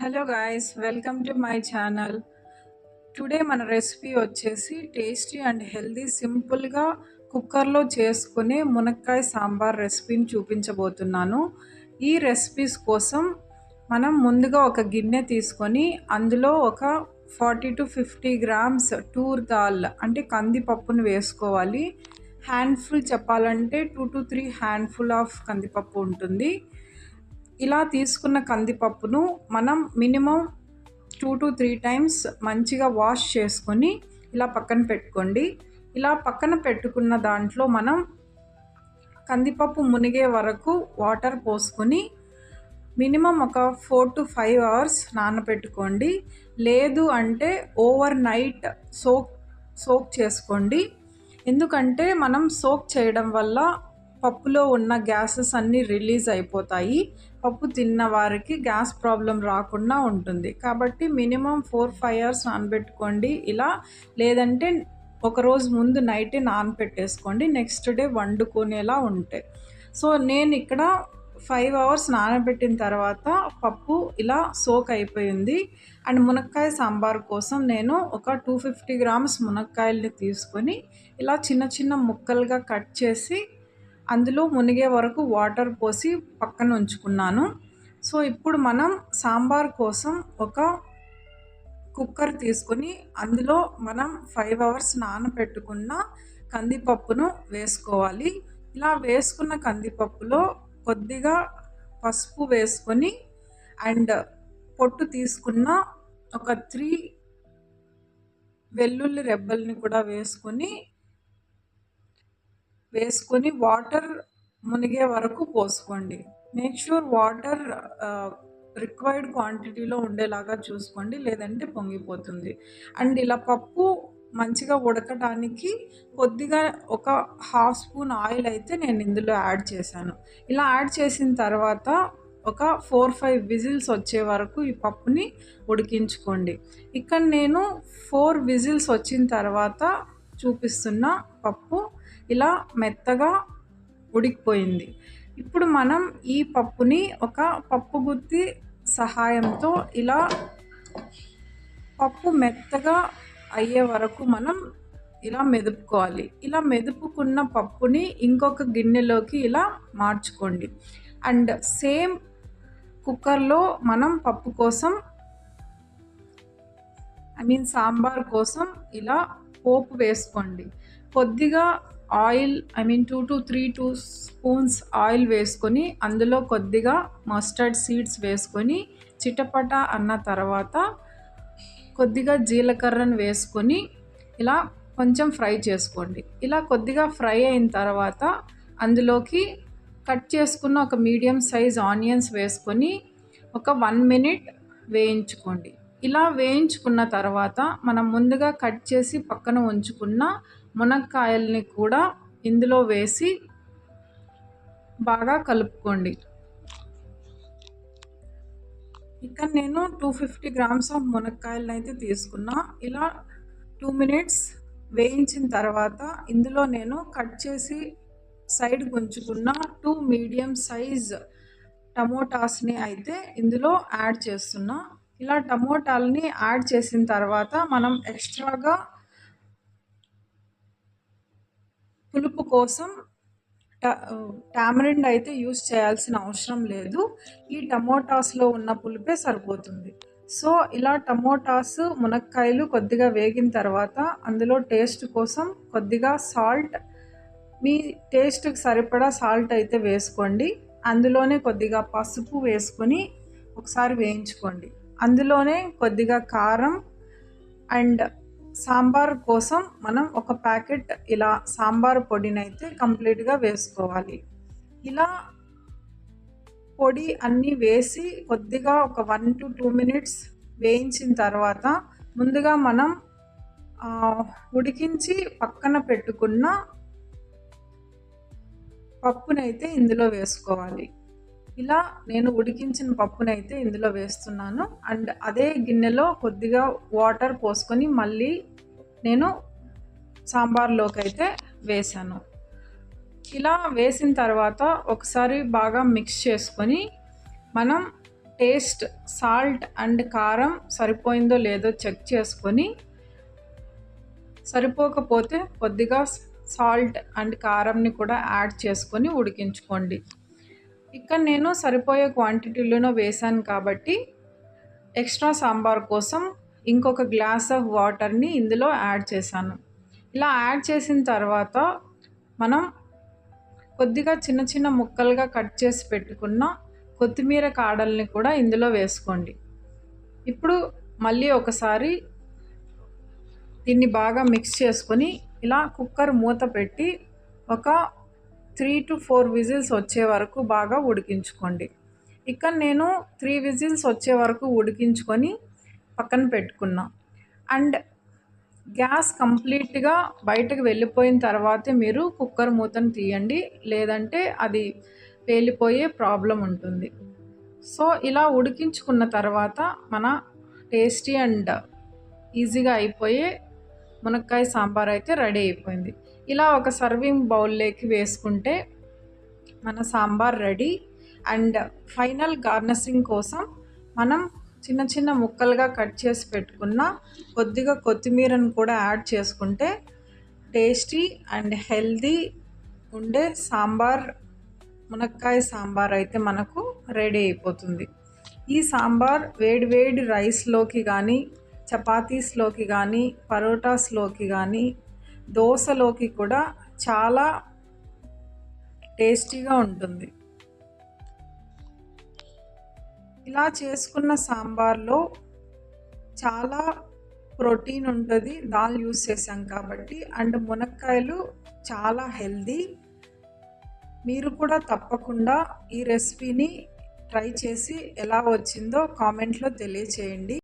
Hello guys, welcome to my channel. Today మన recipe వచ్చేసి tasty and healthy సింపుల్గా కుక్కర్లో చేసుకునే మునక్కాయ సాంబార్ రెసిపీని చూపించబోతున్నాను. ఈ రెసిపీస్ కోసం మనం ముందుగా ఒక గిన్నె తీసుకొని అందులో ఒక 40 to 50 గ్రామ్స్ టూర్ దాల్ అంటే కందిపప్పును వేసుకోవాలి. హ్యాండ్ఫుల్ చెప్పాలంటే 2 to 3 హ్యాండ్ఫుల్ ఆఫ్ కందిపప్పు ఉంటుంది. ఇలా తీసుకున్న కందిపప్పును మనం మినిమం 2 to 3 టైమ్స్ మంచిగా వాష్ చేసుకొని ఇలా పక్కన పెట్టుకోండి. ఇలా పక్కన పెట్టుకున్న దాంట్లో మనం కందిపప్పు మునిగే వరకు వాటర్ పోసుకొని మినిమం ఒక 4 to 5 అవర్స్ నానబెట్టుకోండి. లేదు అంటే ఓవర్ నైట్ సోక్ చేసుకోండి. ఎందుకంటే మనం సోక్ చేయడం వల్ల పప్పులో ఉన్న గ్యాసెస్ అన్నీ రిలీజ్ అయిపోతాయి. పప్పు తిన్న వారికి గ్యాస్ ప్రాబ్లం రాకుండా ఉంటుంది. కాబట్టి మినిమం 4-5 అవర్స్ నానబెట్టుకోండి ఇలా. లేదంటే ఒకరోజు ముందు నైటే నానబెట్టేసుకోండి, నెక్స్ట్ డే వండుకునేలా ఉంటాయి. సో నేను ఇక్కడ 5 అవర్స్ నానబెట్టిన తర్వాత పప్పు ఇలా సోక్ అయిపోయింది. అండ్ మునక్కాయ సాంబార్ కోసం నేను ఒక 250 గ్రామ్స్ మునక్కాయల్ని తీసుకొని ఇలా చిన్న చిన్న ముక్కలుగా కట్ చేసి అందులో మునిగే వరకు వాటర్ పోసి పక్కన ఉంచుకున్నాను. సో ఇప్పుడు మనం సాంబార్ కోసం ఒక కుక్కర్ తీసుకొని అందులో మనం 5 అవర్స్ నానబెట్టుకున్న కందిపప్పును వేసుకోవాలి. ఇలా వేసుకున్న కందిపప్పులో కొద్దిగా పసుపు వేసుకొని అండ్ పొట్టు తీసుకున్న ఒక 3 వెల్లుల్లి రెబ్బల్ని కూడా వేసుకొని వాటర్ మునిగే వరకు పోసుకోండి. మేక్ ష్యూర్ వాటర్ రిక్వైర్డ్ క్వాంటిటీలో ఉండేలాగా చూసుకోండి, లేదంటే పొంగిపోతుంది. అండ్ ఇలా పప్పు మంచిగా ఉడకడానికి కొద్దిగా ఒక 1/2 స్పూన్ ఆయిల్ అయితే నేను ఇందులో యాడ్ చేశాను. ఇలా యాడ్ చేసిన తర్వాత ఒక 4-5 విజిల్స్ వచ్చే వరకు ఈ పప్పుని ఉడికించుకోండి. ఇక్కడ నేను 4 విజిల్స్ వచ్చిన తర్వాత చూపిస్తున్న పప్పు ఇలా మెత్తగా ఉడికిపోయింది. ఇప్పుడు మనం ఈ పప్పుని ఒక పప్పు గుత్తి సహాయంతో ఇలా పప్పు మెత్తగా అయ్యే వరకు మనం ఇలా మెదుపుకోవాలి. ఇలా మెదుపుకున్న పప్పుని ఇంకొక గిన్నెలోకి ఇలా మార్చుకోండి. అండ్ సేమ్ కుక్కర్లో మనం పప్పు కోసం సాంబార్ కోసం ఇలా పోపు వేసుకోండి. కొద్దిగా ఆయిల్ 2 to 3 స్పూన్స్ ఆయిల్ వేసుకొని అందులో కొద్దిగా మస్టర్డ్ సీడ్స్ వేసుకొని చిటపట అన్న తర్వాత కొద్దిగా జీలకర్రను వేసుకొని ఇలా కొంచెం ఫ్రై చేసుకోండి. ఇలా కొద్దిగా ఫ్రై అయిన తర్వాత అందులోకి కట్ చేసుకున్న ఒక మీడియం సైజ్ ఆనియన్స్ వేసుకొని ఒక 1 minute వేయించుకోండి. ఇలా వేయించుకున్న తర్వాత మనం ముందుగా కట్ చేసి పక్కన ఉంచుకున్న మునక్కాయల్ని కూడా ఇందులో వేసి బాగా కలుపుకోండి. ఇక్కడ నేను 250 గ్రామ్స్ ఆఫ్ మునక్కాయలను అయితే తీసుకున్నా. ఇలా 2 minutes వేయించిన తర్వాత ఇందులో నేను కట్ చేసి సైడ్ ఉంచుకున్న 2 మీడియం సైజ్ టమోటాస్ని అయితే ఇందులో యాడ్ చేస్తున్నా. ఇలా టమోటాలని యాడ్ చేసిన తర్వాత మనం ఎక్స్ట్రాగా పులుపు కోసం టామరిండ్ అయితే యూస్ చేయాల్సిన అవసరం లేదు. ఈ టమోటాస్లో ఉన్న పులుపే సరిపోతుంది. సో ఇలా టమోటాస్ మునక్కాయలు కొద్దిగా వేగిన తర్వాత అందులో టేస్ట్ కోసం కొద్దిగా సాల్ట్, మీ టేస్ట్కి సరిపడా సాల్ట్ అయితే వేసుకోండి. అందులోనే కొద్దిగా పసుపు వేసుకొని ఒకసారి వేయించుకోండి. అందులోనే కొద్దిగా కారం అండ్ సాంబార్ కోసం మనం ఒక ప్యాకెట్ ఇలా సాంబార్ పొడిని అయితే కంప్లీట్గా వేసుకోవాలి. ఇలా పొడి అన్నీ వేసి కొద్దిగా ఒక 1 to 2 minutes వేయించిన తర్వాత ముందుగా మనం ఉడికించి పక్కన పెట్టుకున్న పప్పునైతే ఇందులో వేసుకోవాలి. ఇలా నేను ఉడికించిన పప్పునైతే ఇందులో వేస్తున్నాను. అండ్ అదే గిన్నెలో కొద్దిగా వాటర్ పోసుకొని మళ్ళీ నేను సాంబార్లోకి అయితే వేసాను. ఇలా వేసిన తర్వాత ఒకసారి బాగా మిక్స్ చేసుకొని మనం టేస్ట్ సాల్ట్ అండ్ కారం సరిపోయిందో లేదో చెక్ చేసుకొని, సరిపోకపోతే కొద్దిగా సాల్ట్ అండ్ కారంని కూడా యాడ్ చేసుకొని ఉడికించుకోండి. ఇక్కడ నేను సరిపోయే క్వాంటిటీలోనే వేశాను కాబట్టి ఎక్స్ట్రా సాంబార్ కోసం ఇంకొక గ్లాస్ ఆఫ్ వాటర్ని ఇందులో యాడ్ చేశాను. ఇలా యాడ్ చేసిన తర్వాత మనం కొద్దిగా చిన్న చిన్న ముక్కలుగా కట్ చేసి పెట్టుకున్న కొత్తిమీర కాడల్ని కూడా ఇందులో వేసుకోండి. ఇప్పుడు మళ్ళీ ఒకసారి దీన్ని బాగా మిక్స్ చేసుకొని ఇలా కుక్కర్ మూత పెట్టి ఒక 3 to 4 విజిల్స్ వచ్చే వరకు బాగా ఉడికించుకోండి. ఇక్కడ నేను 3 విజిల్స్ వచ్చే వరకు ఉడికించుకొని పక్కన పెట్టుకున్నా. అండ్ గ్యాస్ కంప్లీట్గా బయటకు వెళ్ళిపోయిన తర్వాతే మీరు కుక్కర్ మూతను తీయండి, లేదంటే అది పేలిపోయే ప్రాబ్లం ఉంటుంది. సో ఇలా ఉడికించుకున్న తర్వాత మన టేస్టీ అండ్ ఈజీగా అయిపోయే మునక్కాయ సాంబార్ అయితే రెడీ అయిపోయింది. ఇలా ఒక సర్వింగ్ బౌల్లోకి వేసుకుంటే మన sambar ready. And final garnishing కోసం మనం చిన్న చిన్న ముక్కలుగా కట్ చేసి పెట్టుకున్న కొద్దిగా కొత్తిమీరను కూడా యాడ్ చేసుకుంటే టేస్టీ అండ్ హెల్దీ ఉండే సాంబార్, మునక్కాయ సాంబార్ అయితే మనకు రెడీ అయిపోతుంది. ఈ సాంబార్ వేడి వేడి రైస్లోకి కానీ, చపాతీస్లోకి కానీ, పరోటాస్లోకి కానీ, దోశలోకి కూడా చాలా టేస్టీగా ఉంటుంది. ఇలా చేసుకున్న సాంబార్లో చాలా ప్రోటీన్ ఉంటుంది, దాల్ యూస్ చేసాం కాబట్టి. అండ్ మునక్కాయలు చాలా హెల్దీ. మీరు కూడా తప్పకుండా ఈ రెసిపీని ట్రై చేసి ఎలా వచ్చిందో కామెంట్లో తెలియచేయండి.